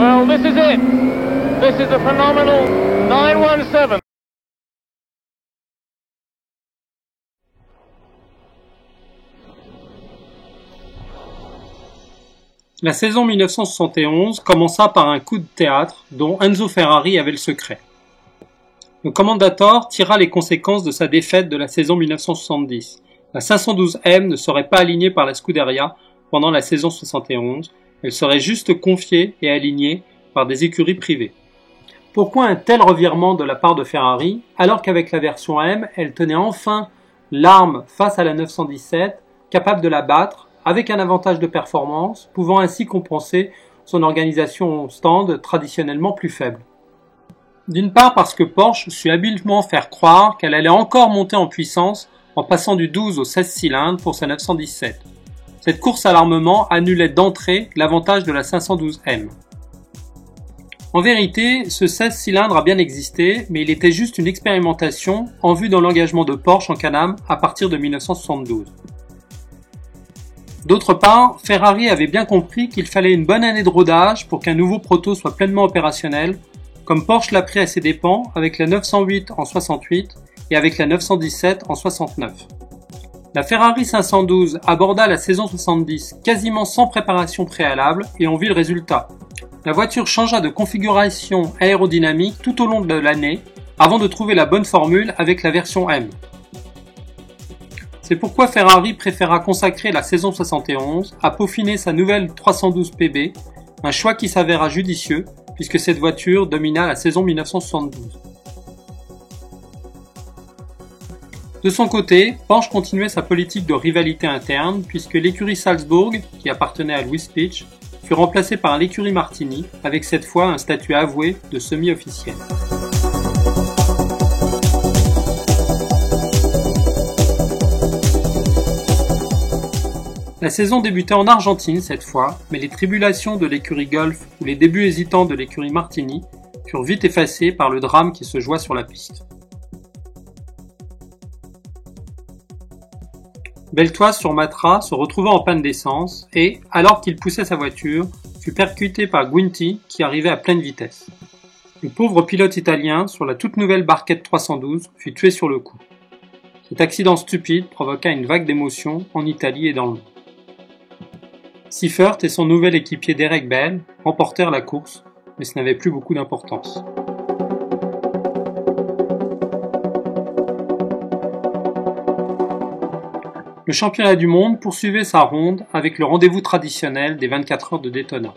Well, this is it. This is a phenomenal 917. La saison 1971 commença par un coup de théâtre dont Enzo Ferrari avait le secret. Le Commendatore tira les conséquences de sa défaite de la saison 1970. La 512M ne serait pas alignée par la Scuderia pendant la saison 71, elle serait juste confiée et alignée par des écuries privées. Pourquoi un tel revirement de la part de Ferrari, alors qu'avec la version M, elle tenait enfin l'arme face à la 917, capable de la battre, avec un avantage de performance, pouvant ainsi compenser son organisation stand traditionnellement plus faible. D'une part parce que Porsche sut habilement faire croire qu'elle allait encore monter en puissance en passant du 12 au 16 cylindres pour sa 917. Cette course à l'armement annulait d'entrée l'avantage de la 512M. En vérité, ce 16 cylindres a bien existé, mais il était juste une expérimentation en vue de l'engagement de Porsche en Can-Am à partir de 1972. D'autre part, Ferrari avait bien compris qu'il fallait une bonne année de rodage pour qu'un nouveau proto soit pleinement opérationnel, comme Porsche l'a pris à ses dépens avec la 908 en 68 et avec la 917 en 69. La Ferrari 512 aborda la saison 70 quasiment sans préparation préalable et on vit le résultat. La voiture changea de configuration aérodynamique tout au long de l'année avant de trouver la bonne formule avec la version M. C'est pourquoi Ferrari préféra consacrer la saison 71 à peaufiner sa nouvelle 312 PB, un choix qui s'avéra judicieux puisque cette voiture domina la saison 1972. De son côté, Porsche continuait sa politique de rivalité interne puisque l'écurie Salzbourg, qui appartenait à Louis Peach, fut remplacée par l'écurie Martini avec cette fois un statut avoué de semi-officiel. La saison débutait en Argentine cette fois, mais les tribulations de l'écurie Golf ou les débuts hésitants de l'écurie Martini furent vite effacés par le drame qui se joua sur la piste. Beltoise sur Matra se retrouva en panne d'essence et, alors qu'il poussait sa voiture, fut percuté par Guinty qui arrivait à pleine vitesse. Le pauvre pilote italien, sur la toute nouvelle Barquette 312, fut tué sur le coup. Cet accident stupide provoqua une vague d'émotions en Italie et dans le monde. Seifert et son nouvel équipier Derek Bell remportèrent la course, mais ce n'avait plus beaucoup d'importance. Le championnat du monde poursuivait sa ronde avec le rendez-vous traditionnel des 24 heures de Daytona.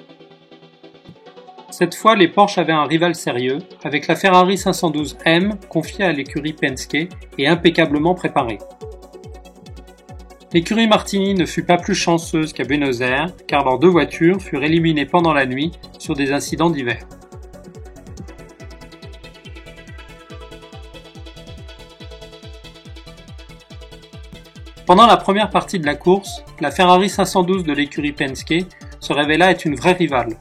Cette fois, les Porsche avaient un rival sérieux, avec la Ferrari 512M confiée à l'écurie Penske et impeccablement préparée. L'écurie Martini ne fut pas plus chanceuse qu'à Buenos Aires, car leurs deux voitures furent éliminées pendant la nuit sur des incidents divers. Pendant la première partie de la course, la Ferrari 512 de l'écurie Penske se révéla être une vraie rivale.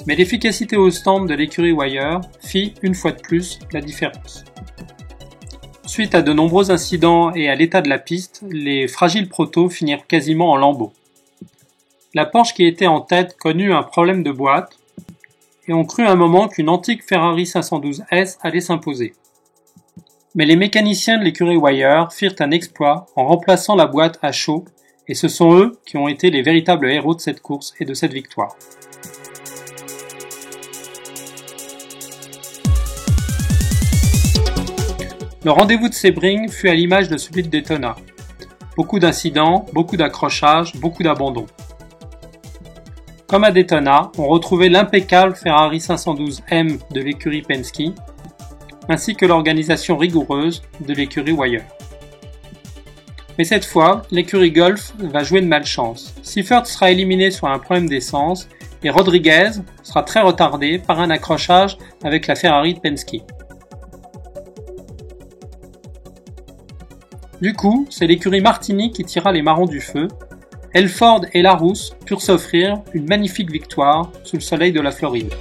Mais l'efficacité au stand de l'écurie Wire fit, une fois de plus, la différence. Suite à de nombreux incidents et à l'état de la piste, les fragiles protos finirent quasiment en lambeaux. La Porsche qui était en tête connut un problème de boîte et on crut un moment qu'une antique Ferrari 512S allait s'imposer. Mais les mécaniciens de l'écurie Wire firent un exploit en remplaçant la boîte à chaud et ce sont eux qui ont été les véritables héros de cette course et de cette victoire. Le rendez-vous de Sebring fut à l'image de celui de Daytona. Beaucoup d'incidents, beaucoup d'accrochages, beaucoup d'abandons. Comme à Daytona, on retrouvait l'impeccable Ferrari 512M de l'écurie Penske, ainsi que l'organisation rigoureuse de l'écurie Wire. Mais cette fois, l'écurie Golf va jouer de malchance. Seifert sera éliminé sur un problème d'essence et Rodriguez sera très retardé par un accrochage avec la Ferrari de Penske. Du coup, c'est l'écurie Martini qui tira les marrons du feu. Elford et Larousse purent s'offrir une magnifique victoire sous le soleil de la Floride.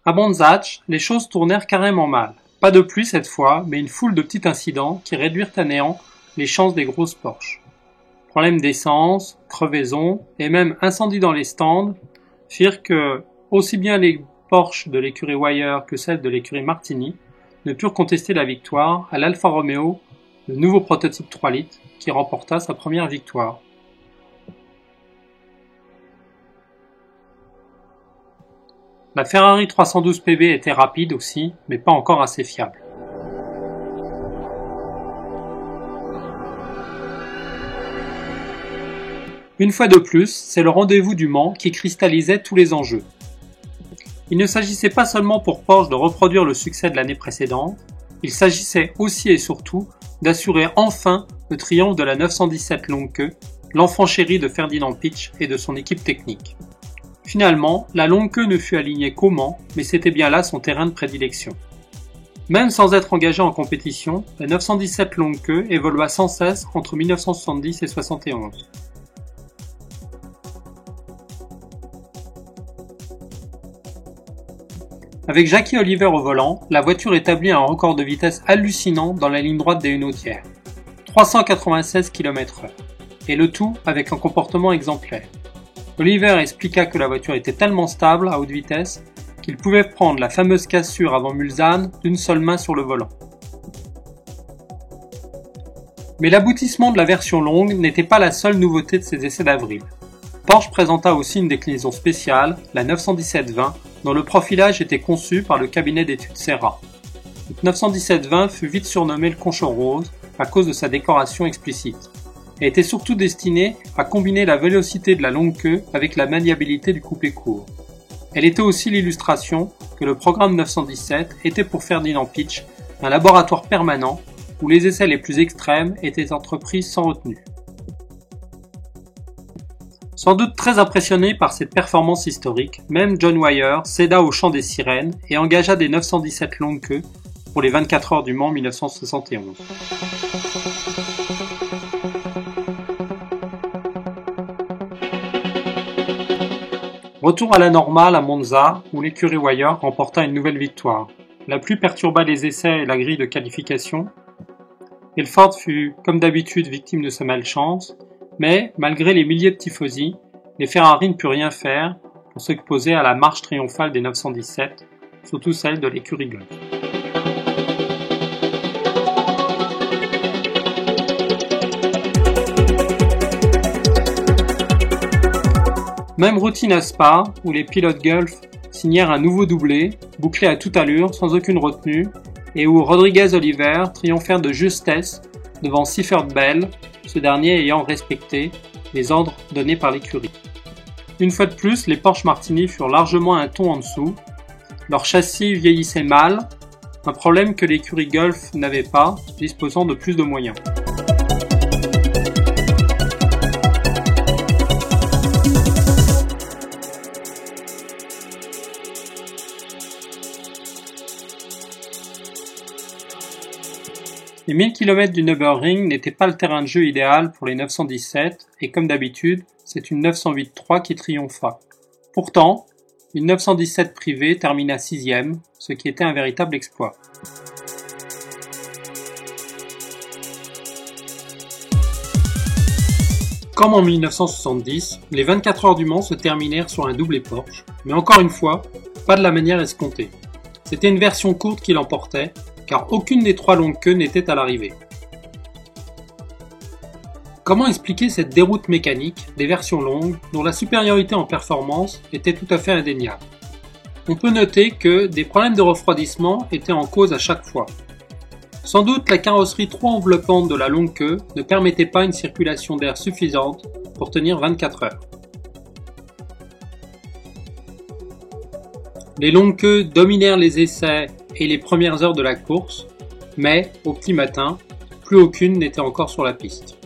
À Bonzatch, les choses tournèrent carrément mal. Pas de pluie cette fois, mais une foule de petits incidents qui réduirent à néant les chances des grosses Porsche. Problèmes d'essence, crevaisons et même incendies dans les stands firent que aussi bien les Porsche de l'écurie Wire que celles de l'écurie Martini ne purent contester la victoire à l'Alfa Romeo, le nouveau prototype 3 litres, qui remporta sa première victoire. La Ferrari 312 PB était rapide aussi, mais pas encore assez fiable. Une fois de plus, c'est le rendez-vous du Mans qui cristallisait tous les enjeux. Il ne s'agissait pas seulement pour Porsche de reproduire le succès de l'année précédente, il s'agissait aussi et surtout d'assurer enfin le triomphe de la 917 longue queue, l'enfant chéri de Ferdinand Piëch et de son équipe technique. Finalement, la longue queue ne fut alignée qu'au Mans, mais c'était bien là son terrain de prédilection. Même sans être engagée en compétition, la 917 longue queue évolua sans cesse entre 1970 et 71. Avec Jackie Oliver au volant, la voiture établit un record de vitesse hallucinant dans la ligne droite des Hunotières, 396 km/h, et le tout avec un comportement exemplaire. Oliver expliqua que la voiture était tellement stable à haute vitesse qu'il pouvait prendre la fameuse cassure avant Mulsanne d'une seule main sur le volant. Mais l'aboutissement de la version longue n'était pas la seule nouveauté de ces essais d'avril. Porsche présenta aussi une déclinaison spéciale, la 917-20, dont le profilage était conçu par le cabinet d'études Serra. Cette 917-20 fut vite surnommée le Conchon Rose à cause de sa décoration explicite, et était surtout destinée à combiner la vélocité de la longue queue avec la maniabilité du coupé court. Elle était aussi l'illustration que le programme 917 était pour Ferdinand Piëch un laboratoire permanent où les essais les plus extrêmes étaient entrepris sans retenue. Sans doute très impressionné par cette performance historique, même John Wyer céda au chant des sirènes et engagea des 917 longue queue pour les 24 heures du Mans 1971. Retour à la normale à Monza, où l'écurie Wyer remporta une nouvelle victoire. La pluie perturba les essais et la grille de qualification. Ilford fut, comme d'habitude, victime de sa malchance, mais, malgré les milliers de tifosi, les Ferrari ne purent rien faire pour s'opposer à la marche triomphale des 917, surtout celle de l'écurie Golf. Même routine à Spa, où les pilotes Gulf signèrent un nouveau doublé, bouclé à toute allure, sans aucune retenue, et où Rodriguez-Oliver triomphèrent de justesse devant Seifert Bell, ce dernier ayant respecté les ordres donnés par l'écurie. Une fois de plus, les Porsche Martini furent largement un ton en dessous. Leur châssis vieillissait mal, un problème que l'écurie Golf n'avait pas, disposant de plus de moyens. Les 1000 km du Nürburgring n'étaient pas le terrain de jeu idéal pour les 917 et comme d'habitude, c'est une 908-3 qui triompha. Pourtant, une 917 privée termina 6e, ce qui était un véritable exploit. Comme en 1970, les 24 heures du Mans se terminèrent sur un doublé Porsche, mais encore une fois, pas de la manière escomptée. C'était une version courte qui l'emportait, car aucune des trois longues queues n'était à l'arrivée. Comment expliquer cette déroute mécanique des versions longues dont la supériorité en performance était tout à fait indéniable? On peut noter que des problèmes de refroidissement étaient en cause à chaque fois. Sans doute la carrosserie trop enveloppante de la longue queue ne permettait pas une circulation d'air suffisante pour tenir 24 heures. Les longues queues dominèrent les essais et les premières heures de la course, mais, au petit matin, plus aucune n'était encore sur la piste.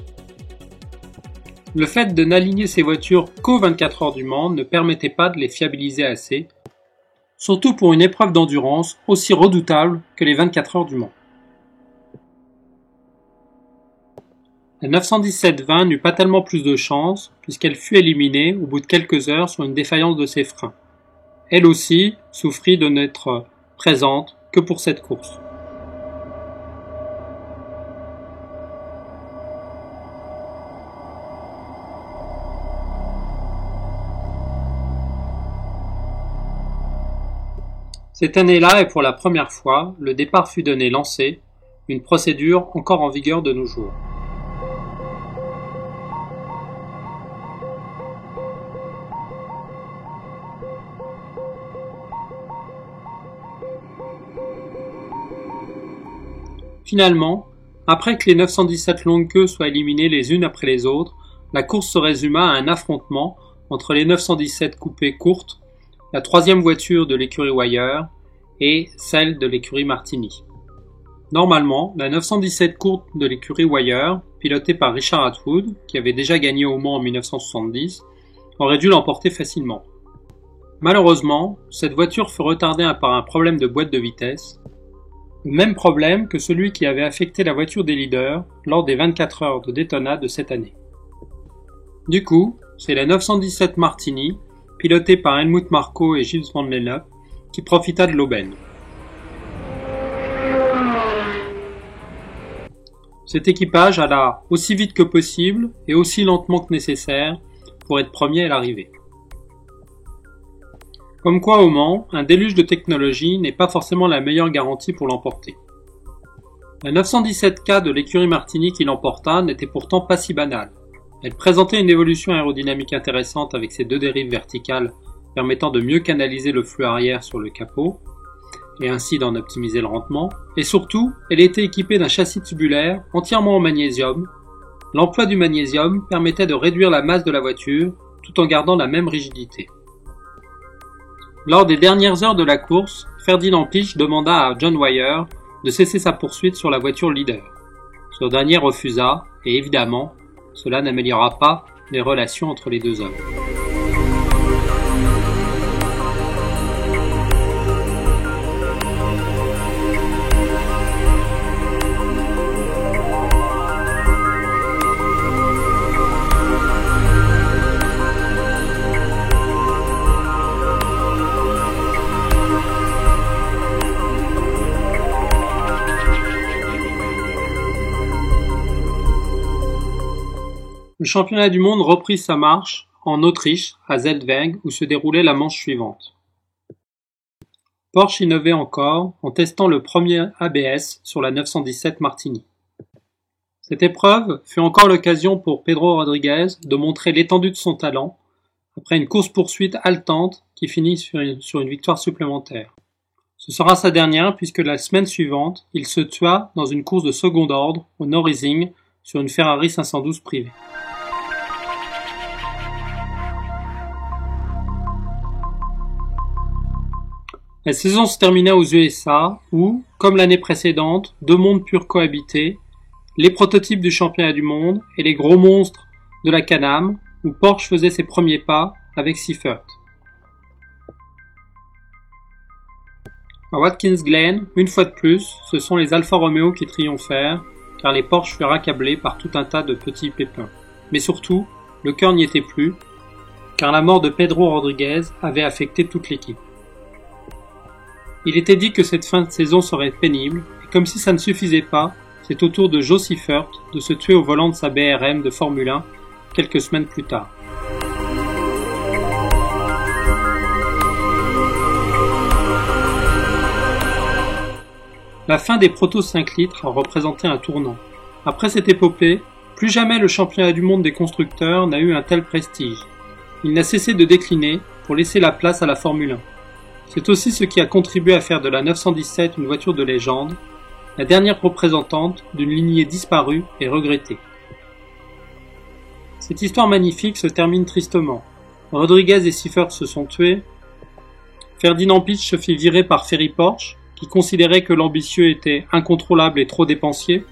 Le fait de n'aligner ces voitures qu'aux 24 heures du Mans ne permettait pas de les fiabiliser assez, surtout pour une épreuve d'endurance aussi redoutable que les 24 heures du Mans. La 917-20 n'eut pas tellement plus de chance, puisqu'elle fut éliminée au bout de quelques heures sur une défaillance de ses freins. elle aussi, souffrit de n'être présente que pour cette course. Cette année-là, et pour la première fois, le départ fut donné lancé, une procédure encore en vigueur de nos jours. Finalement, après que les 917 longues queues soient éliminées les unes après les autres, la course se résuma à un affrontement entre les 917 coupées courtes, la troisième voiture de l'écurie Wire et celle de l'écurie Martini. Normalement, la 917 courte de l'écurie Wire, pilotée par Richard Attwood, qui avait déjà gagné au Mans en 1970, aurait dû l'emporter facilement. Malheureusement, cette voiture fut retardée par un problème de boîte de vitesse, le même problème que celui qui avait affecté la voiture des leaders lors des 24 heures de Daytona de cette année. Du coup, c'est la 917 Martini, pilotée par Helmut Marko et Gilles Van Lennep, qui profita de l'aubaine. Cet équipage alla aussi vite que possible et aussi lentement que nécessaire pour être premier à l'arrivée. Comme quoi au Mans, un déluge de technologie n'est pas forcément la meilleure garantie pour l'emporter. La 917K de l'écurie Martini qui l'emporta n'était pourtant pas si banale. Elle présentait une évolution aérodynamique intéressante avec ses deux dérives verticales permettant de mieux canaliser le flux arrière sur le capot et ainsi d'en optimiser le rendement, et surtout, elle était équipée d'un châssis tubulaire entièrement en magnésium. L'emploi du magnésium permettait de réduire la masse de la voiture tout en gardant la même rigidité. Lors des dernières heures de la course, Ferdinand Piëch demanda à John Wyer de cesser sa poursuite sur la voiture leader. Ce dernier refusa, et évidemment, cela n'améliora pas les relations entre les deux hommes. Le championnat du monde reprit sa marche en Autriche, à Zeltweg, où se déroulait la manche suivante. Porsche innovait encore en testant le premier ABS sur la 917 Martini. Cette épreuve fut encore l'occasion pour Pedro Rodriguez de montrer l'étendue de son talent après une course-poursuite haletante qui finit sur une victoire supplémentaire. Ce sera sa dernière puisque la semaine suivante, il se tua dans une course de second ordre au Nürburgring sur une Ferrari 512 privée. La saison se termina aux USA où, comme l'année précédente, deux mondes purent cohabiter, les prototypes du championnat du monde et les gros monstres de la Can-Am, où Porsche faisait ses premiers pas avec Seifert. À Watkins Glen, une fois de plus, ce sont les Alfa Romeo qui triomphèrent, car les Porsche furent accablés par tout un tas de petits pépins. Mais surtout, le cœur n'y était plus, car la mort de Pedro Rodriguez avait affecté toute l'équipe. Il était dit que cette fin de saison serait pénible, et comme si ça ne suffisait pas, c'est au tour de Joe Seifert de se tuer au volant de sa BRM de Formule 1 quelques semaines plus tard. La fin des Proto 5 litres a représenté un tournant. Après cette épopée, plus jamais le championnat du monde des constructeurs n'a eu un tel prestige. Il n'a cessé de décliner pour laisser la place à la Formule 1. C'est aussi ce qui a contribué à faire de la 917 une voiture de légende, la dernière représentante d'une lignée disparue et regrettée. Cette histoire magnifique se termine tristement. Rodriguez et Seifert se sont tués. Ferdinand Piëch se fit virer par Ferry Porsche, qui considérait que l'ambitieux était incontrôlable et trop dépensier.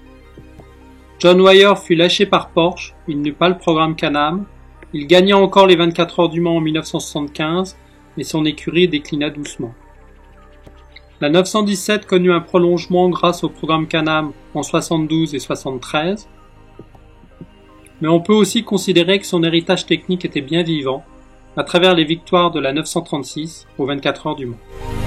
John Wyer fut lâché par Porsche, il n'eut pas le programme Can-Am. Il gagna encore les 24 heures du Mans en 1975, mais son écurie déclina doucement. La 917 connut un prolongement grâce au programme Can-Am en 72 et 73, mais on peut aussi considérer que son héritage technique était bien vivant, à travers les victoires de la 936 aux 24 heures du Mans.